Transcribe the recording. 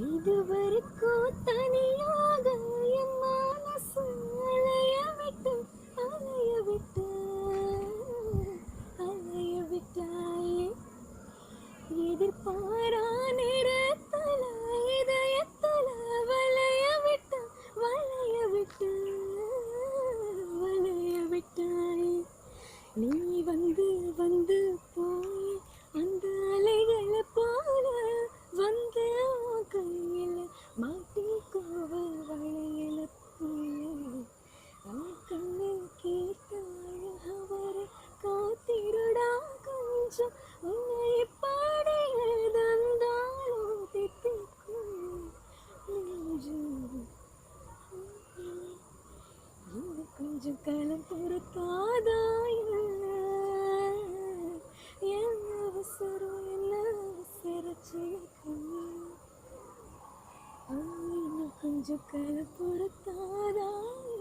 இதுவரைக்கும் தனியாக என் மனசு அலைய விட்டு விட்டாயே. எதிர்பாரா நேரத்தல இதயத்தல வளைய விட்டாயே. நீ வந்து வந்து போய் அந்த அலைகளை போல வந்து கையில் மாட்டிக்கோவ வளையல கண்ணு கேட்டாய அவரை காத்திருடா கொஞ்சம் உன்னை பாடி தந்தாலும் தித்திக்கும் கொஞ்சம் காலம் பொறுத்தாதாய. என்ன அவசரச்சிருக்கும் கொஞ்சம் காலம் பொறுத்தாதாய.